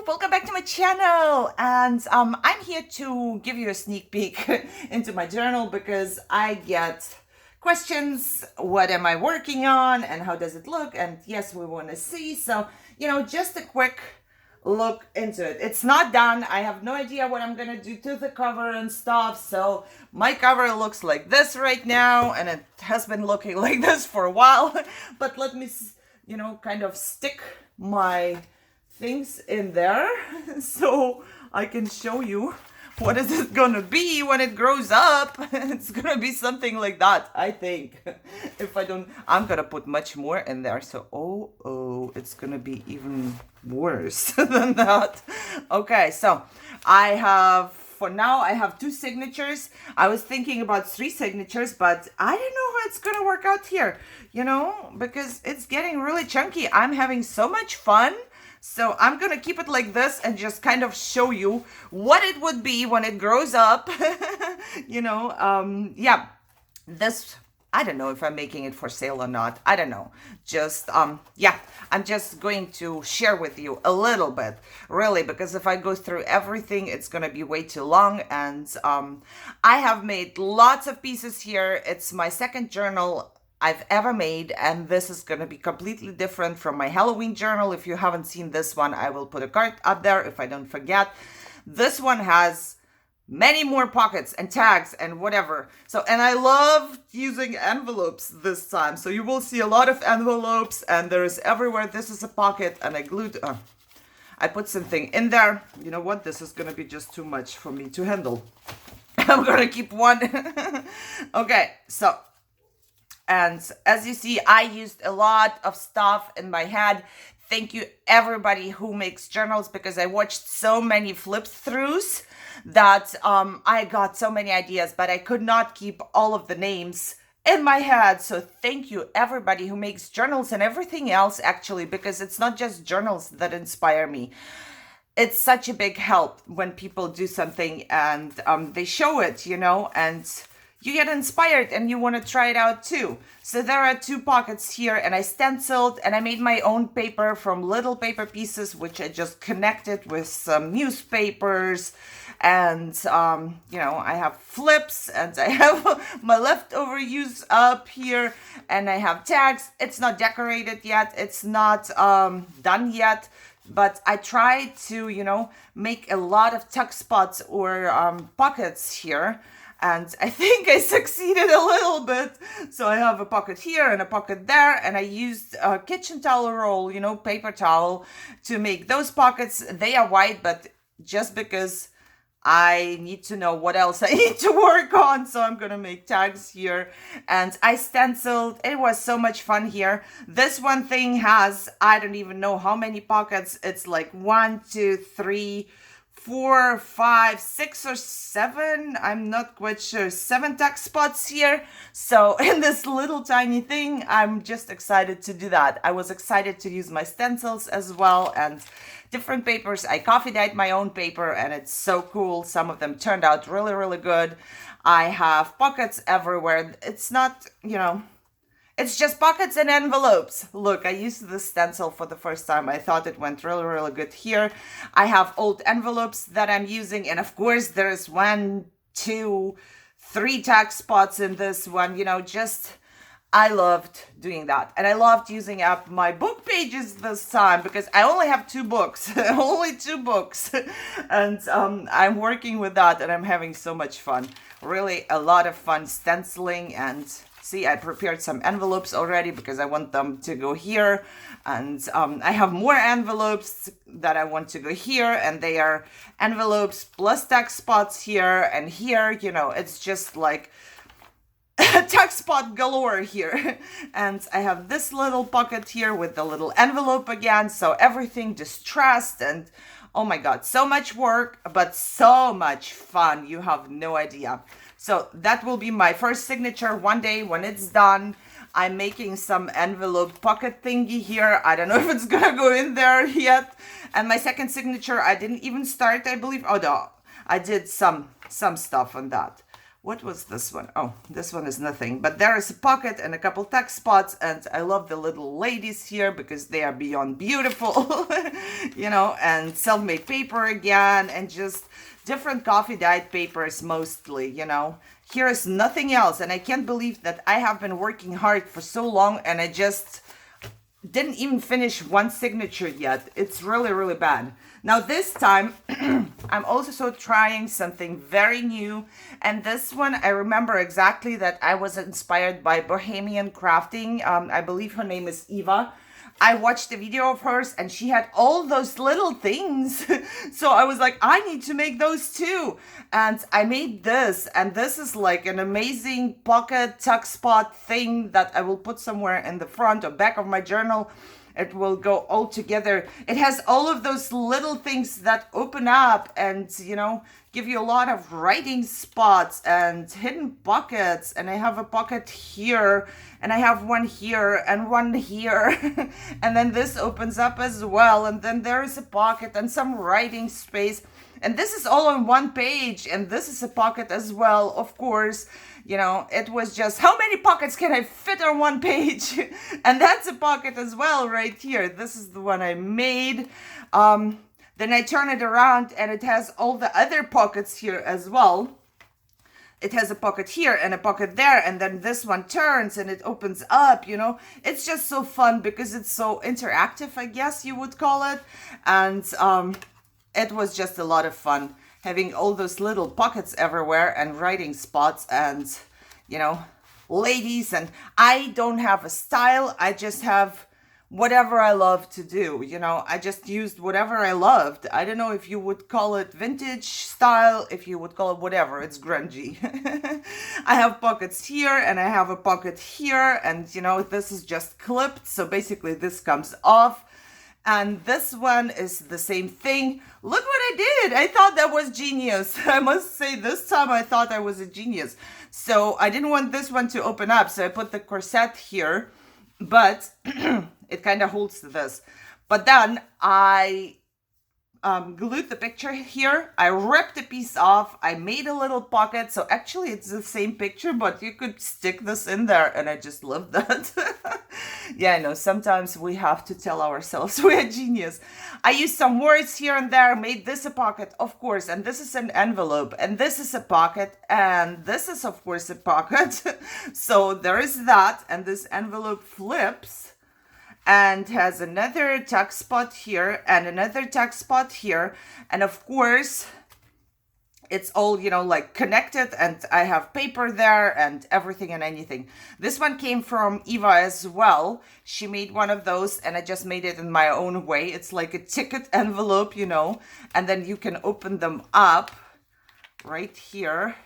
welcome back to my channel, and I'm here to give you a sneak peek into my journal because I get questions. What am I working on and how does it look? And yes, we want to see. So, just a quick look into it. It's not done. I have no idea what I'm gonna do to the cover and stuff. So my cover looks like this right now, and it has been looking like this for a while. But let me, kind of stick my things in there so I can show you what is it gonna be when it grows up. It's gonna be something like that, I think. If I don't, I'm gonna put much more in there. So, it's gonna be even worse than that. Okay, so for now, I have 2 signatures. I was thinking about 3 signatures, but I don't know how it's gonna work out here, because it's getting really chunky. I'm having so much fun. So I'm gonna keep it like this and just kind of show you what it would be when it grows up. This, I don't know if I'm making it for sale or not. I don't know. Just, I'm just going to share with you a little bit, really, because if I go through everything, it's gonna be way too long. And I have made lots of pieces here. It's my second journal I've ever made, and this is going to be completely different from my Halloween journal. If you haven't seen this one, I will put a card up there if I don't forget. This one has many more pockets and tags and whatever. So, and I love using envelopes this time. So you will see a lot of envelopes, and there is everywhere. This is a pocket, and I put something in there. You know what? This is going to be just too much for me to handle. I'm going to keep one. Okay, so. And as you see, I used a lot of stuff in my head. Thank you everybody who makes journals, because I watched so many flip-throughs that I got so many ideas, but I could not keep all of the names in my head. So thank you everybody who makes journals and everything else, actually, because it's not just journals that inspire me. It's such a big help when people do something and they show it, and you get inspired and you want to try it out too. So there are 2 pockets here, and I stenciled and I made my own paper from little paper pieces, which I just connected with some newspapers. And, I have flips, and I have my leftover use up here, and I have tags. It's not decorated yet. It's not done yet. But I tried to, make a lot of tuck spots or pockets here. And I think I succeeded a little bit. So I have a pocket here and a pocket there. And I used a kitchen towel roll, paper towel, to make those pockets. They are white, but just because I need to know what else I need to work on. So I'm going to make tags here. And I stenciled. It was so much fun here. This one thing has, I don't even know how many pockets. It's like 1, 2, 3, 4, 5, 6 or 7, I'm not quite sure, 7 tuck spots here. So in this little tiny thing, I'm just excited to do that. I was excited to use my stencils as well, and different papers. I coffee dyed my own paper, and it's so cool. Some of them turned out really, really good. I have pockets everywhere. It's not, it's just pockets and envelopes. Look, I used this stencil for the first time. I thought it went really, really good here. I have old envelopes that I'm using. And of course, there's 1, 2, 3 tag spots in this one. I loved doing that. And I loved using up my book pages this time, because I only have 2 books. Only 2 books. And I'm working with that, and I'm having so much fun. Really a lot of fun stenciling. And see, I prepared some envelopes already because I want them to go here. And I have more envelopes that I want to go here. And they are envelopes plus tag spots here and here. It's just like tag spot galore here. And I have this little pocket here with the little envelope again. So everything distressed, and oh my God, so much work, but so much fun. You have no idea. So that will be my first signature one day when it's done. I'm making some envelope pocket thingy here. I don't know if it's gonna go in there yet. And my second signature, I didn't even start, I believe. Oh no, I did some stuff on that. What was this one? Oh, this one is nothing. But there is a pocket and a couple text spots. And I love the little ladies here because they are beyond beautiful, you know, and self-made paper again. And just different coffee dyed papers mostly, you know. Here is nothing else. And I can't believe that I have been working hard for so long and I just didn't even finish one signature yet. It's really, really bad. Now this time, I'm also trying something very new. And this one, I remember exactly that I was inspired by Bohemian Crafting. I believe her name is Eva. I watched a video of hers and she had all those little things. So I was like, I need to make those too. And I made this, and this is like an amazing pocket tuck spot thing that I will put somewhere in the front or back of my journal. It will go all together. It has all of those little things that open up and, you know, give you a lot of writing spots and hidden pockets. And I have a pocket here, and I have one here and one here. And then this opens up as well. And then there is a pocket and some writing space. And this is all on one page. And this is a pocket as well, of course. You know, it was just, how many pockets can I fit on one page? And that's a pocket as well right here. This is the one I made. Then I turn it around and it has all the other pockets here as well. It has a pocket here and a pocket there. And then this one turns and it opens up, you know. It's just so fun because it's so interactive, I guess you would call it. And it was just a lot of fun, having all those little pockets everywhere and writing spots and, you know, ladies. And I don't have a style. I just have whatever I love to do. You know, I just used whatever I loved. I don't know if you would call it vintage style, if you would call it whatever. It's grungy. I have pockets here and I have a pocket here. And, you know, this is just clipped. So basically this comes off. And this one is the same thing. Look what I did. I thought that was genius. I must say this time I thought I was a genius. So I didn't want this one to open up. So I put the corset here, but it kind of holds this. But then I glued the picture here. I ripped a piece off. I made a little pocket. So actually it's the same picture, but you could stick this in there. And I just love that. Yeah, I know. Sometimes we have to tell ourselves we're genius. I used some words here and there, made this a pocket, of course. And this is an envelope. And this is a pocket. And this is, of course, a pocket. So there is that. And this envelope flips and has another tuck spot here and another tuck spot here. And of course, it's all, you know, like connected, and I have paper there and everything and anything. This one came from Eva as well. She made one of those and I just made it in my own way. It's like a ticket envelope, you know, and then you can open them up right here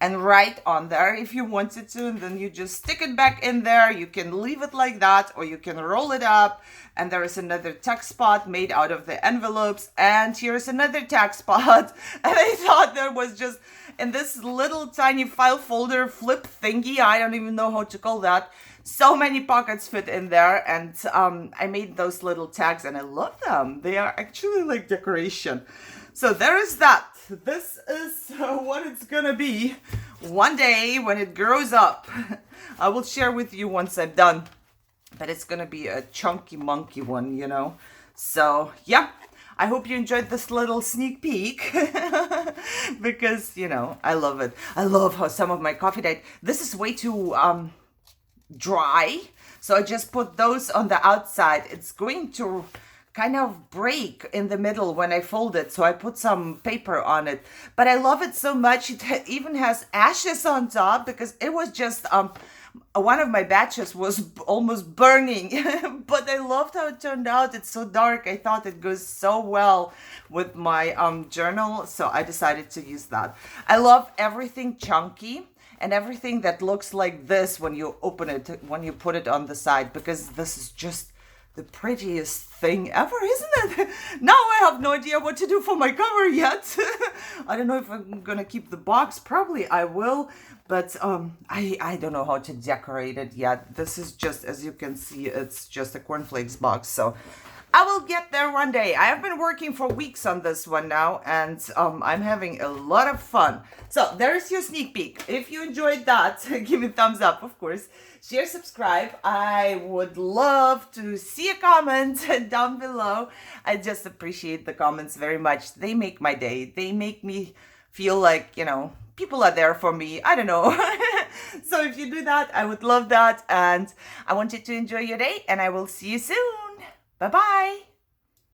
and write on there if you wanted to, and then you just stick it back in there. You can leave it like that, or you can roll it up, and there is another tuck spot made out of the envelopes, and here's another tuck spot. And I thought there was just in this little tiny file folder flip thingy, I don't even know how to call that, so many pockets fit in there. And I made those little tags and I love them. They are actually like decoration. So there is that. This is what it's gonna be one day when it grows up. I will share with you once I'm done. But it's gonna be a chunky monkey one, you know. So yeah, I hope you enjoyed this little sneak peek. Because, you know, I love it. I love how some of my coffee dyed. This is way too dry. So I just put those on the outside. It's going to kind of break in the middle when I fold it, so I put some paper on it. But I love it so much. It even has ashes on top because it was just one of my batches was almost burning. But I loved how it turned out. It's so dark. I thought it goes so well with my journal, so I decided to use that. I love everything chunky and everything that looks like this when you open it, when you put it on the side, because this is just the prettiest thing ever, isn't it? Now I have no idea what to do for my cover yet. I don't know if I'm gonna keep the box. Probably I will, but I don't know how to decorate it yet. This is just, as you can see, it's just a cornflakes box. So I will get there one day. I have been working for weeks on this one now, and I'm having a lot of fun. So there's your sneak peek. If you enjoyed that, give me a thumbs up, of course. Share, subscribe. I would love to see a comment down below. I just appreciate the comments very much. They make my day. They make me feel like, people are there for me. I don't know. So if you do that, I would love that. And I want you to enjoy your day, and I will see you soon. Bye-bye.